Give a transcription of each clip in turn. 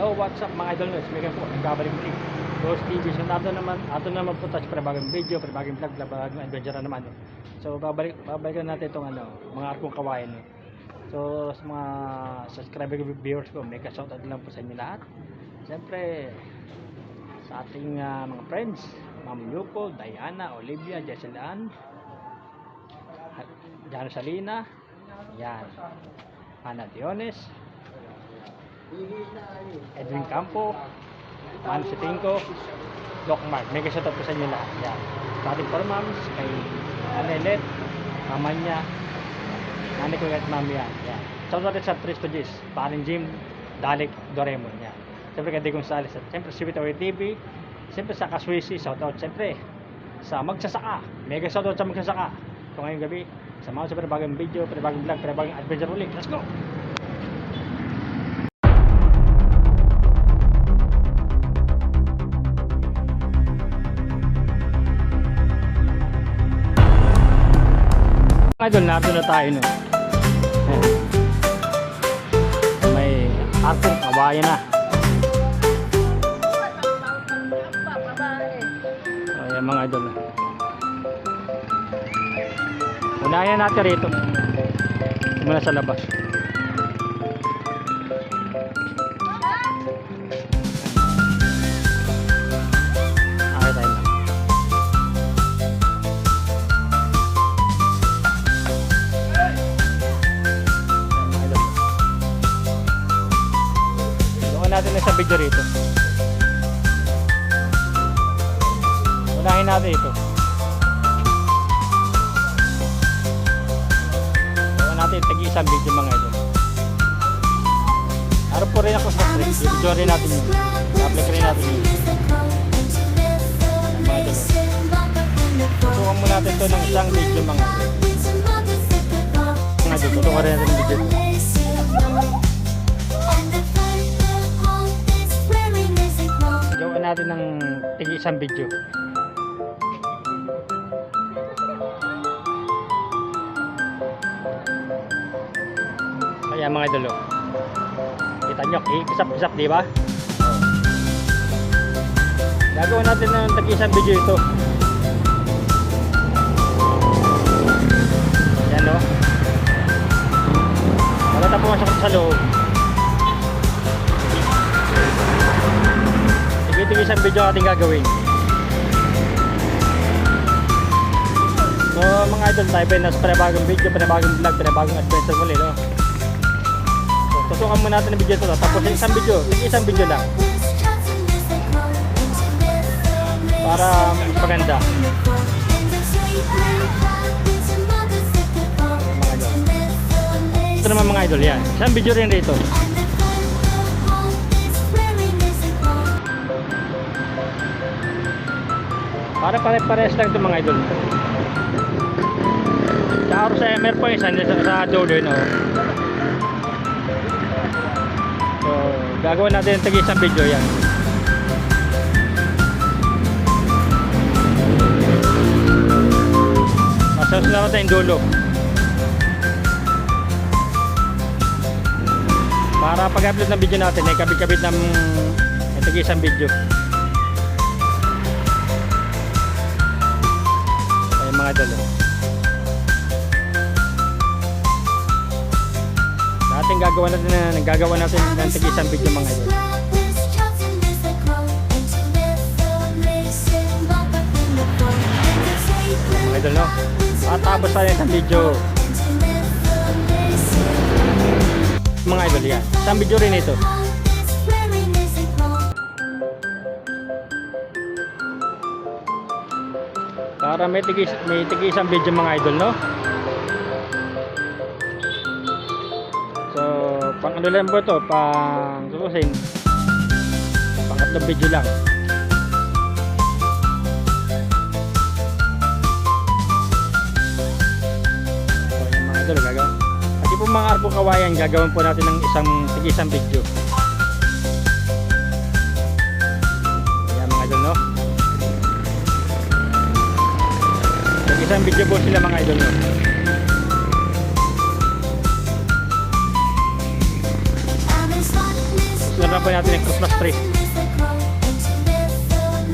Hello, what's up mga idol nyo? Megan po, nagbabalik muli. Rose TV. So ato naman po touch para bagong video, para bagong vlog, para bagong adventure na naman. So babalikan natin itong mga arkong kawayan. So sa mga subscriber viewers ko, mega shoutout lang po sa inyo lahat. Siyempre sa ating mga friends, Ma'am Yuko, Diana, Olivia, Jessel Ann, Jana Salina, yan, Ana Diones, Edwin Campo, Man Sitingko, Doc Mark. Mega shoutout po sa inyo lahat. Yan. Sa ating four moms, kay Anelet, mama niya, nanay ko at mami yan. Yan. Shoutout sa Tristo Gis, paring Jim, Dalek, Doraemon. Yan. Siyempre kay Digong Salis. Siyempre si Witoy TV. Siyempre sa Kaswisi, shoutout. Siyempre sa Magsasaka. Mega shoutout sa Magsasaka. So ngayong gabi, samahan sa bagong video, bagong vlog, bagong adventure ulit. Let's go! Idol, narito na tayo no. May arkong kawayan na. Ayan mga idol. Unahin natin rito. Muna sa labas. Okay tayo na. Natin na sa video rito. Unahin natin ito. Gawin natin tag-isang video mga idol. Harap po rin ako sa script. Video rin natin yun. I-apply rin natin yun. Mga idol. Tutukan mo natin ito ng isang video mga idol. Mga idol, tutukan rin natin yung video. Gawin natin ng tig-isang video. Kaya mga idol, kita nyo, isap-isap, di ba? Gagawin natin ng tig-isang video ito. Yan o. Maganda po masakot sa loob. Ito isang video ating gagawin. So mga idol, tayo pa nas para bagong video, para bagong vlog, para bagong adventure muli, no? So tutukan mo natin ang video ito, tapos isang video lang para maganda. Ito naman mga idol, yan, isang video rin rito. Para pare-pares lang ito mga idol. Sa araw sa MR po isa sa dulo yun. So gagawin natin ng isang video yan. Masasunod natin yung dulo. Para pag-upload ng video natin ay kabit-kabit ng isang video. Mga idol, gagawa natin ng tig-isang video mga idol. Mga idol, no? Patapos tayo ng video mga idol, yan, isang video rin ito. Para may tig-isang video mga idol, no? So, pang ano lang po ito, pang sususin, pang-tatlong video lang. So, yung mga idol, gagawin. Pati po mga arbong kawayan, gagawin po natin ng tig-isang video. Ayan mga idol, no? Isang video po sila mga idol, no? po natin yung Christmas tree.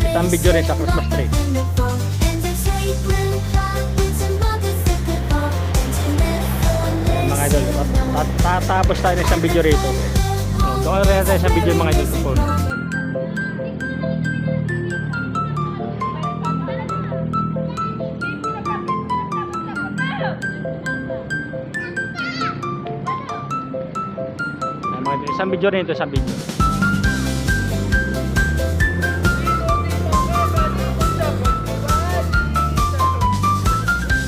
Isang video rin sa Christmas tree. Mga idol, tatapos tayo ng isang video rito. Doon rin natin isang video mga idol po. Isang video rin ito, isang video.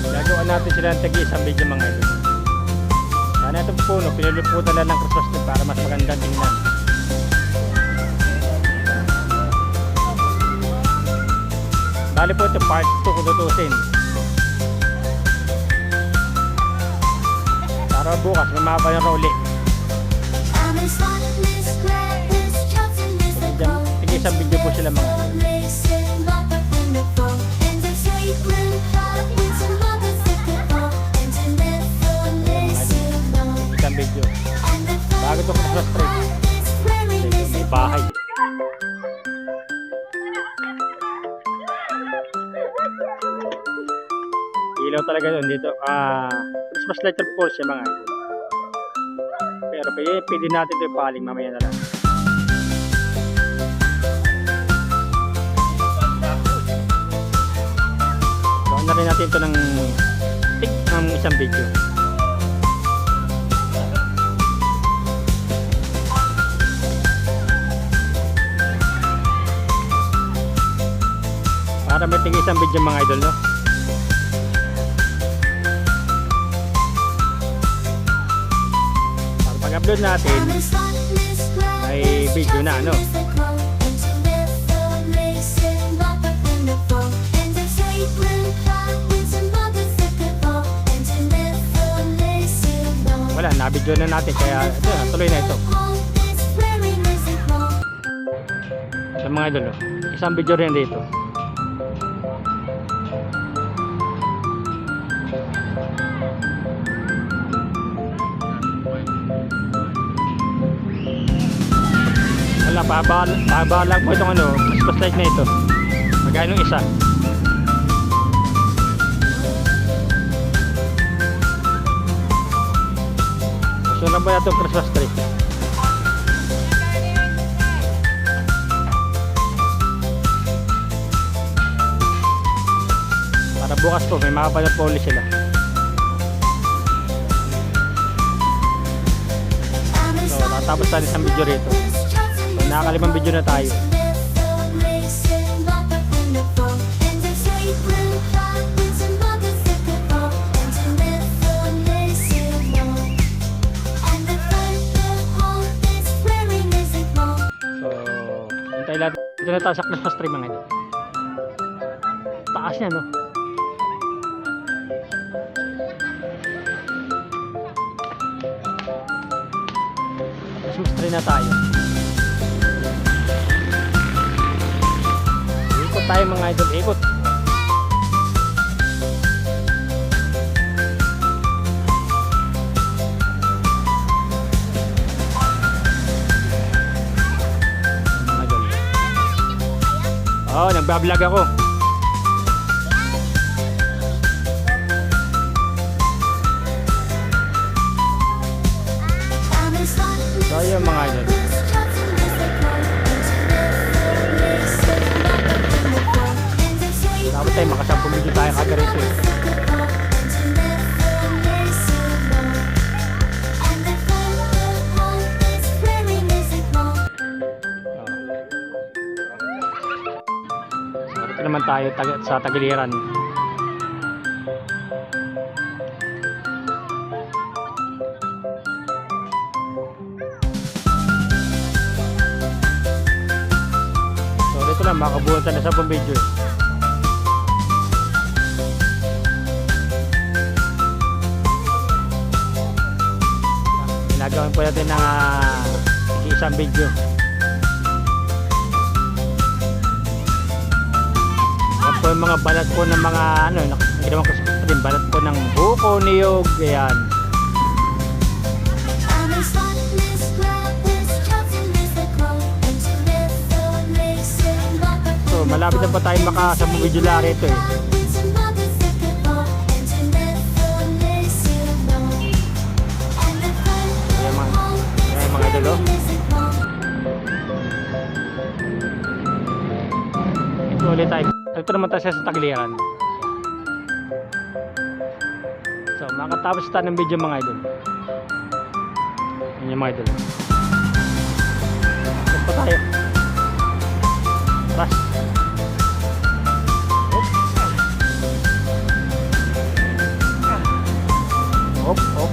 Gagawa natin sila ng tagi isang video mga ito. Sana itong puno, pinuluputan na ng Christmas tree para mas magandang tingnan. Bali po ito part 2 kung tutusin. Para bukas, mamapa yung uli. Sige, isang video po sila mga isang video bago ito Christmas tree. May bahay. Ilaw talaga doon dito. Christmas light of course yung mga ito. Pero pwede natin ito ipaling mamaya na lang. Gawin na rin natin ito ng tik ng isang video. Para may tig isang video mga idol, no? Pag-upload natin may video na ano. Wala, na-video na natin kaya ito, tuloy na ito. Sa mga idol, isang video rin dito. Wala, pababa lang po itong ano, Christmas light na ito. Magkano yung isa? Sunan po na itong Christmas tree. Para bukas po, may makapanood po ulit sila. So, natapos tayo isang video rito. Nakakalimang video na tayo. So, hintay natin. Dito na tayo sa Christmas tree mga ito. Taas niya, no? Christmas tree na tayo. Ikot tayo mga idol, ikot. Oh, nagbablog ako. So yun mga idol. Dapat tayo makasampung video tayo kagad ito. Ito naman tayo sa Tagiliran. So dito lang makabunutan na sa pang video. Ginagawan po natin ng isang video. Yan po yung mga balat po ng mga ano, ginawa ko sa din balat po ng buko, niyog, ayan. malapit na pa tayo makasabong video lang rito eh. Ayan mga idol oh. Ito ulit tayo. Ito naman tayo sa Tagliran. So makatapos tayo ng video mga idol. Yan yung mga idol. Ito pa tayo. Ras. Hop, hop.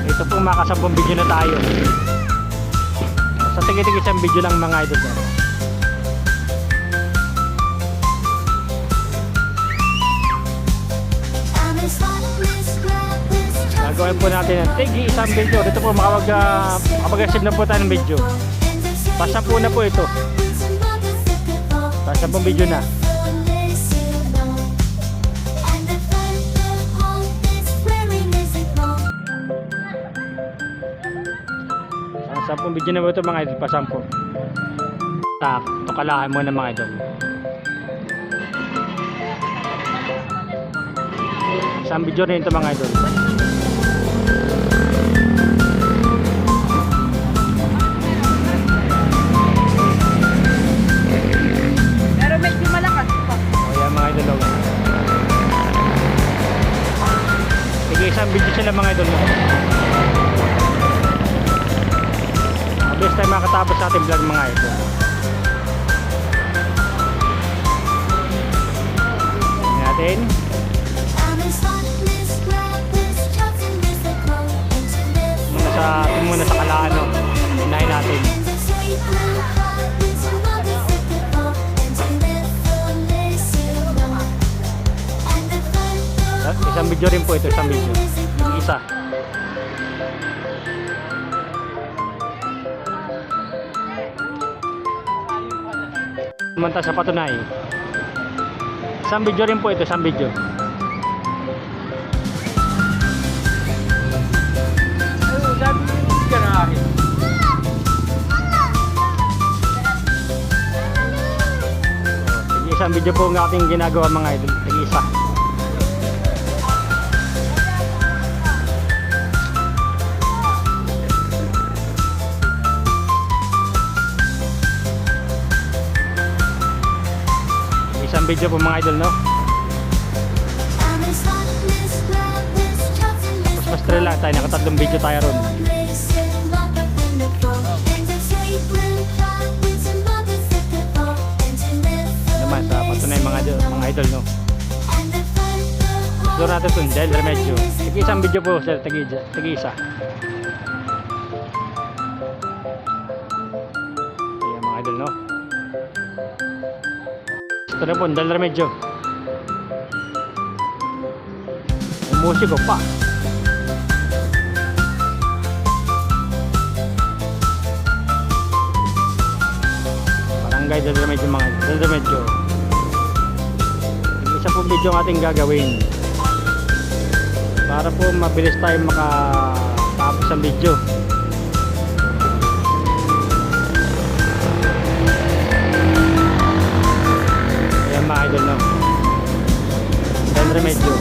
Ito pong makasabong video na tayo. Sa tigit-tigit isang video lang mga idol. Gagawin po natin ang tigi isang video. Dito po makapag-receive na po tayo ng video. Basta po na po ito. Basta pong video na. Sampung video na po ito mga idol, pa 10. Tak, ito kalahan mo na mga idol. Isang video rin ito mga idol. Pero medyo malakas pa. O yan mga idol. Sige, isang video sila mga idol. Mabilis tayo makatapos sa ating vlog mga idol. Tingnan natin. Muna sa kalaan no. Unahin natin. Isang video rin po ito, isang video. Isa. Manta sa patunay. Isang video rin po ito, isang video. Isang video po ang ating ginagawa mga idol. Isa. Isang video po mga idol, no? Mas trail lang tayo, nakatatlong video tayo ron. Naman sa patunay mga idol, no? Gusto natin ito, Del Remedyo. Tag-isang video po sir, tag-isa. Ayan mga idol, no? Ito na po, Del Remedyo. Ang musiko pa. Barangay Del Remedyo mga Del Remedyo. Isa po video ang ating gagawin para po mabilis tayo makatapos ang video. Ayan mga idol, no? Del Remedyo.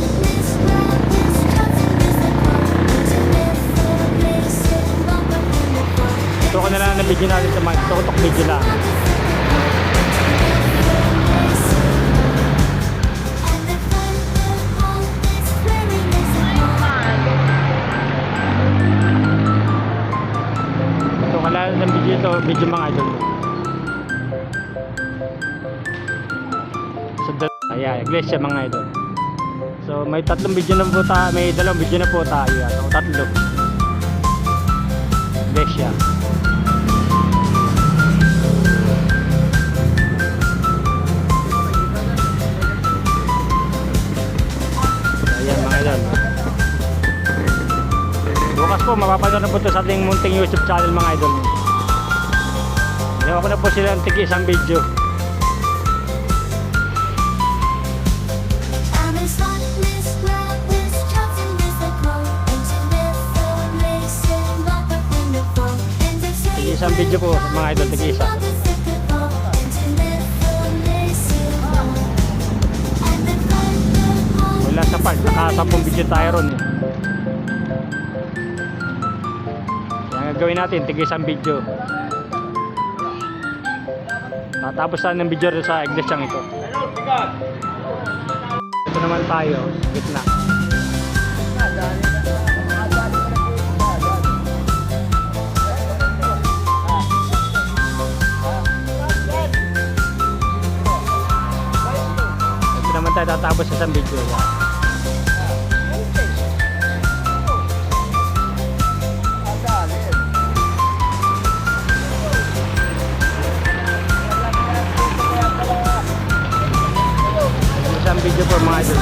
Ito ko na lang na video natin sa mga tutok video lang. Ng video ito, video mga idol. So, ayan, iglesia mga idol. So, may tatlong video na po tayo, may dalawang video na po tayo. Ano, tatlo. Iglesia. Ayan mga idol. Bukas po, mapapanood na po ito sa ating munting YouTube channel mga idol. Ginawa ko na po sila ng tigi isang video. Tigi Isang video po mga idol, tig-isa. Wala sa part, naka-10 video tayo ron eh. Yan gagawin natin, tig-isang video. Tatapos tayo ng video rin sa iglesyang ito. Ito naman tayo, gitna. Ito naman tayo tatapos sa isang video. Isang video po mga idol.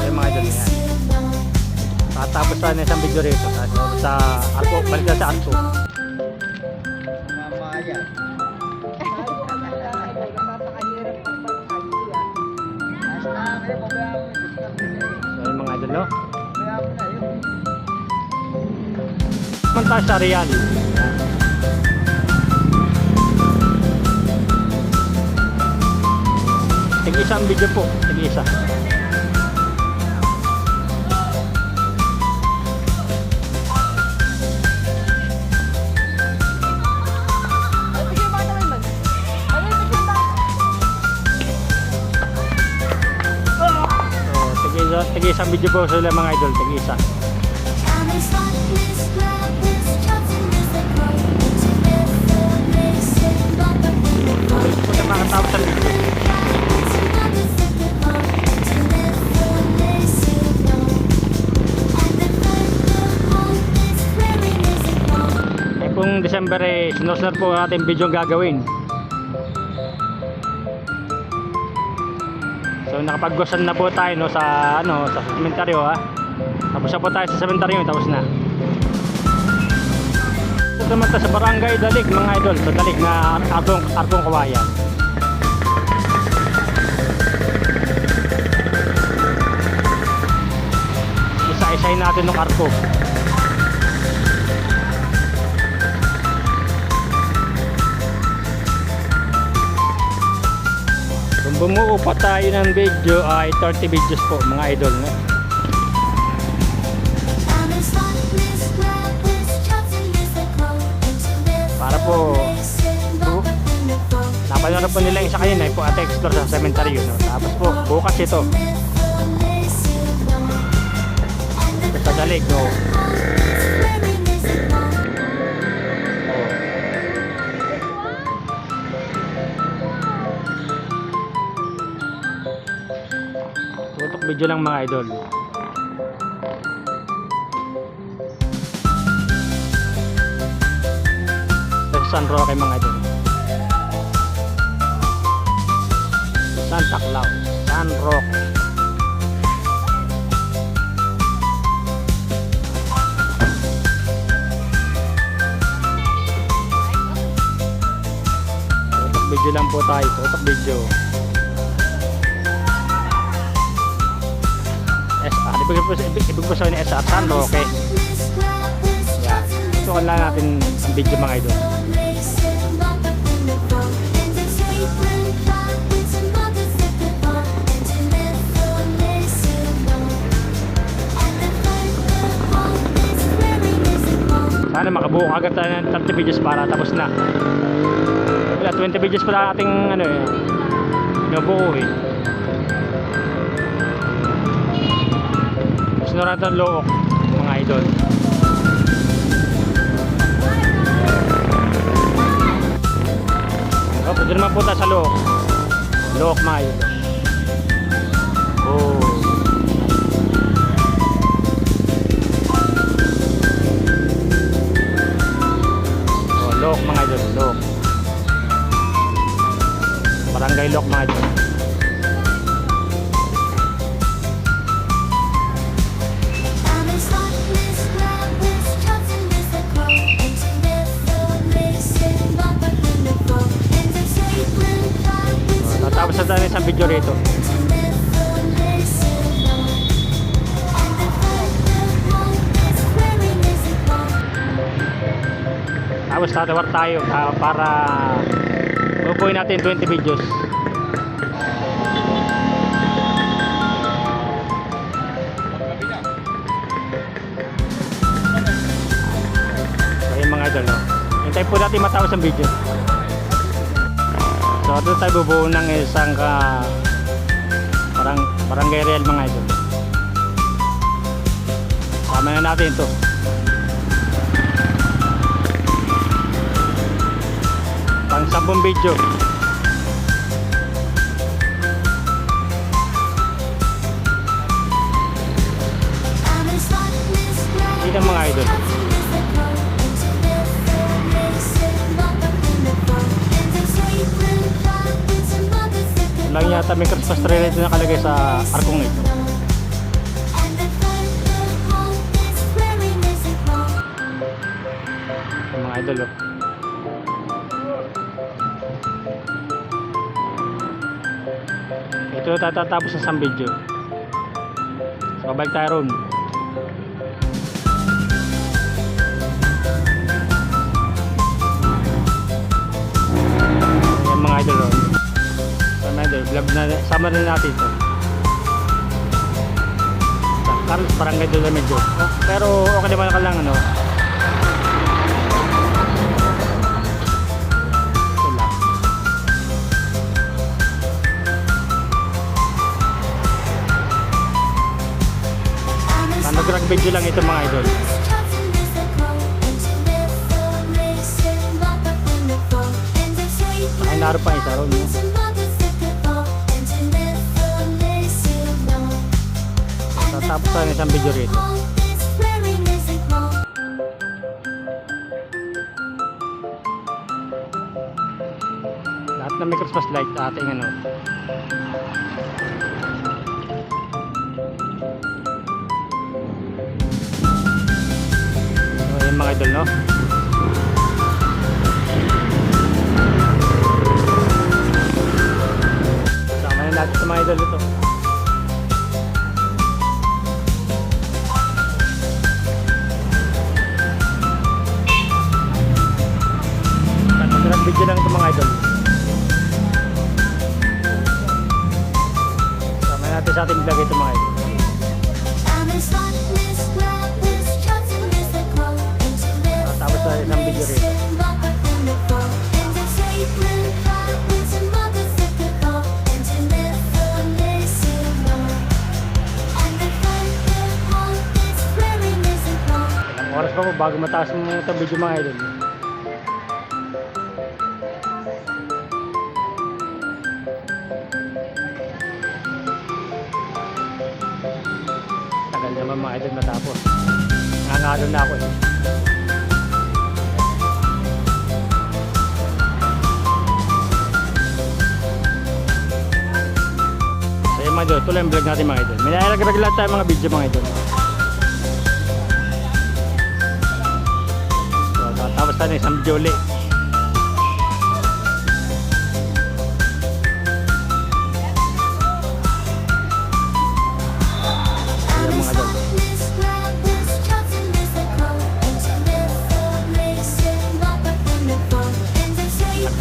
Yung mga idol yan. Tapos sa isang video rito sa arko, balik na sa arko. So yung mga idol, no? Manta sa Real. Tig-isang video po, tig-isa. Tig-isang video po sila mga idol, tig-isa. Kung na makatapos sa video. Kung December eh, sinusunod po natin video ang gagawin. So nakapag-gosan na po tayo no, sa sementeryo ha. Tapos na po tayo sa sementeryo, tapos na. Ito naman tayo sa Barangay Dalig mga idol, sa Dalig na Arkong Kawayan. Isa-isayin natin ng arko. Kung bumuo pa tayo ng video ay 30 videos po mga idol, no? Para po napanood po nila yung isa kanina po at explore sa sementeryo, no? Tapos po bukas ito sa Dalig, no? Tutok video lang mga idol. San Roque mga idol. Santa Claus, San Roque. Tutok video lang po tayo, tutok video. SR, ibig po sabihin SR, San Roque. Yan, tutukan lang natin ang video mga idol. Sana makabuo agad tayo ng 30 videos para tapos na. Wala, 20 videos pala ating nabuo eh. Sunod natin Look mga idol. Oh, pwede naman punta sa Look mga idol. Oh. Look mga idol, Look. Barangay Look mga idol. Tapos sa tayo sa video rito. Tapos tatawar tayo para upuin natin 20 videos. So yun mga idol, no? Hintay po natin matapos ang video. So doon tayo bubuo ng isang barangay real mga idol. Sama na natin ito. Pang 10 video. Hindi na mga idol. Lang yata may Christmas tree rito nakalagay sa arkong ito. Yung mga idol, oh. Ito tatatapos sa isang video. So balik tayo ron. Ayan mga idol, oh. Mga idol, vlog na, sama rin natin ito. Sa Carlos Barangay doon na medyo. Oh, pero okay naman ka lang, ano. Ito lang. Nag-drag video lang ito mga idol. Ay, naroon pa isa ron, no? Tapos tayo ng isang video rito. Lahat na may Christmas light ating ano. So ayan mga idol, no? Sama na natin sa mga idol ito. Video lang ito mga idol. Sama natin sa ating vlog ito mga idol. Tapos tayo isang video rito. Ilang oras pa po bago mataas mo itong video mga idol. Tagal naman mga idol matapos. Nangangalo na ako, eh. So yun mga idol, ito lang yung vlog natin mga idol. May nalaglag lang tayo mga video mga idol. So tapos tayo ng isang video ulit.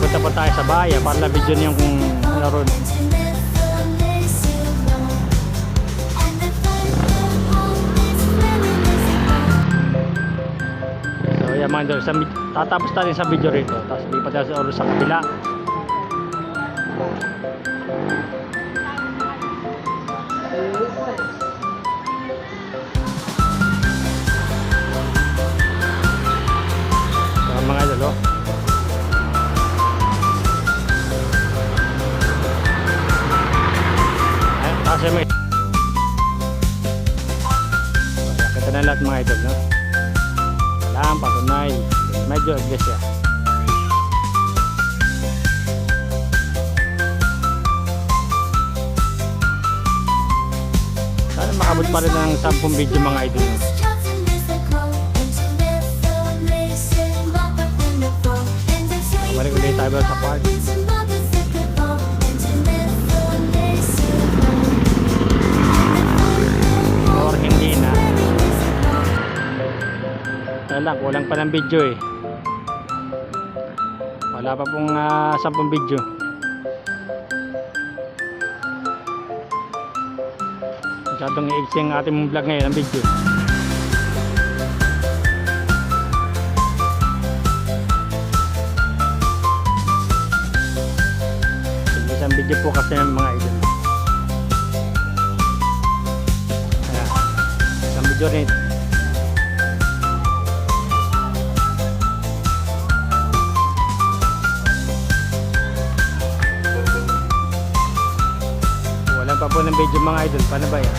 Punta pa tayo sa bayan para na-video niyo kung ano ron. So yan mga idol, tatapos tayo sa video rito. Tapos lipat tayo sa oras sa kabila. So mga idol, oh. Kasi may kita na lahat mga idol, no? Alam, patunay medyo iglesia. Sana makabot pa rin ng 10 video mga idol, no? Balik ulit tayo sa park. Kaya lang, kulang pa ng video eh. Wala pa pong 10 video. Masyadong i-extend ang ating vlog ngayon, ang video. Isang video po kasi ng mga idol. Ayan. Isang video rin. Wala pa po ng video mga idol. Paano ba yan?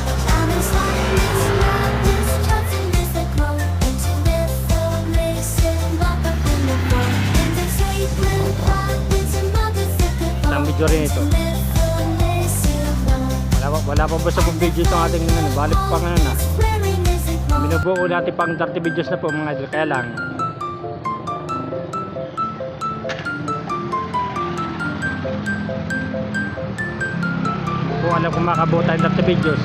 Isang video rin ito. Wala pa ba sa video itong ating balik pa nga na. Binubuo natin pang 30 videos na po mga idol. Kaya lang kung alam kung makabuo tayo ng 30 videos.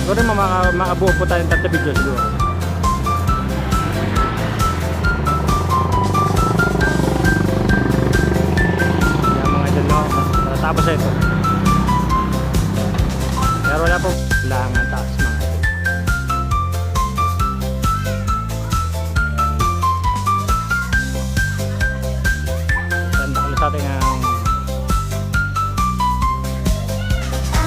Siguro makabuo po tayo ng 30 videos siguro. Yan mga idol, no? Tapos na ito. Pero wala po lang ang taas mga idol. Tanda ko sa atin ang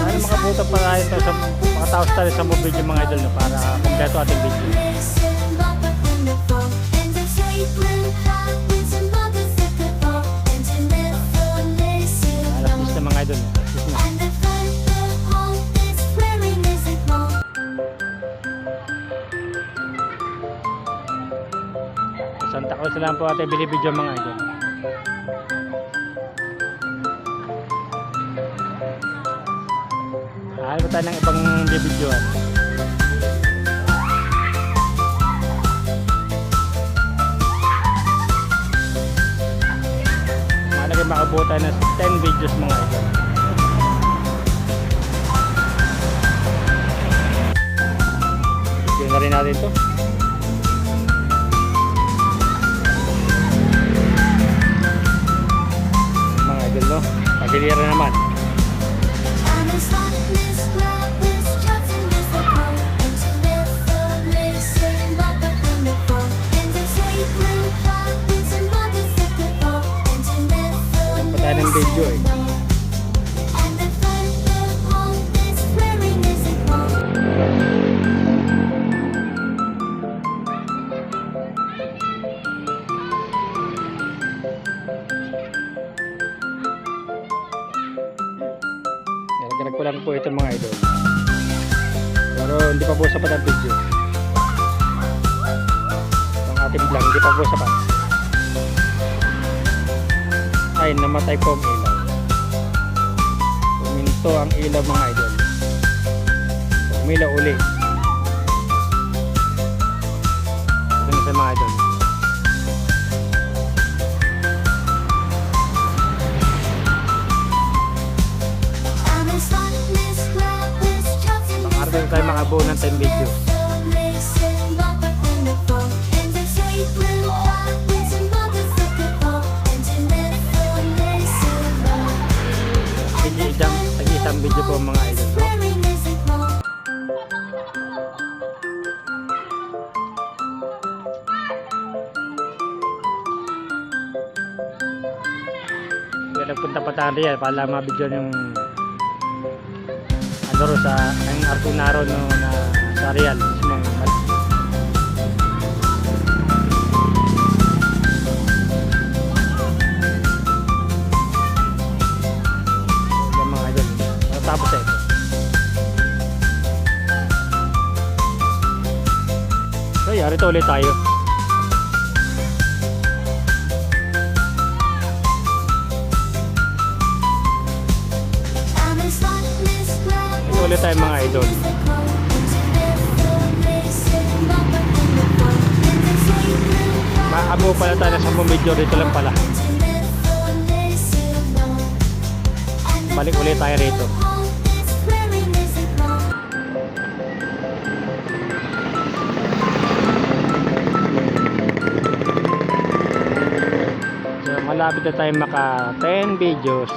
sana makabuto pa tayo sa makataos tayo sa mga video mga idol na para kompleto ating video. Alas 10 na mga idol. Alas 10 na. Santa Cruz lang po ating binibidyo mga idol. Ano tayo ng ibang bibidyoan? Malagay makabuo tayo ng 10 videos mga idol. Video na rin natin ito. Mga idol, no? Pagilira naman. Ng video eh. Nagkalag ko lang po ito mga idol. Pero hindi pa po sapat ang video. Ang ating vlog hindi pa po sapat. Ay, namatay po ang ilaw. Puminto ang ilaw mga idol. Umilaw uli. Ito na sa mga idol. Makarating tayo makabuo ng 10 video. Isang video po mga idol, no? Kaya nagpunta pa tayo riyan para mabidyo yung ano ro sa ang Artunaro no, na sa Real mismong tapos ito. So, yari ito ulit tayo. Ito ulit tayo mga idol. Maabo pala tayo sa video dito lang pala. Balik ulit tayo rito. Ito, 10 malapit na tayo maka 10 videos.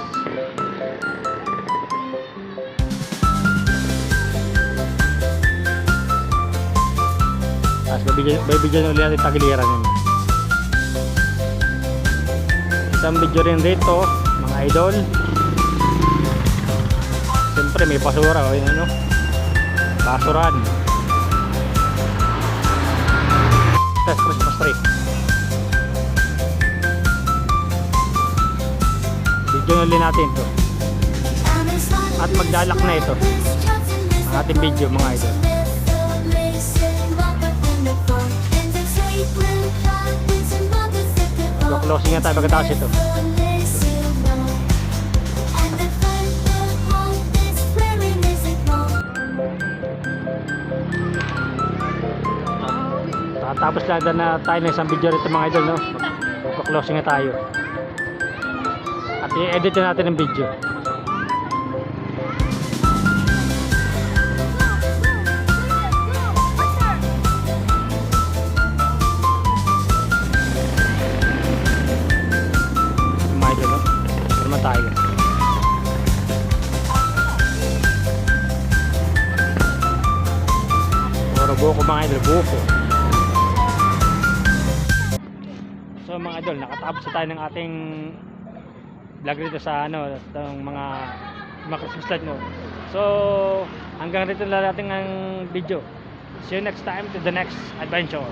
Tapos babigyan ulit natin tagiliran yun. Isang video rin rito, mga idol. Siyempre may basura o yun ano, basuran. Test Christmas tree. Video ulit natin to. At maglalak na ito ang ating video mga idol. Closing na tayo pagkatapos ito. Tapos lang na tayo ng isang video rito mga idol, no? Closing na tayo. At i-edit na natin ang video. Tayo. Puro buko mga idol, buko. So mga idol, nakatapos tayo ng ating vlog dito sa ano, ng mga Christmas light, no. So hanggang dito na natin ang video. See you next time to the next adventure.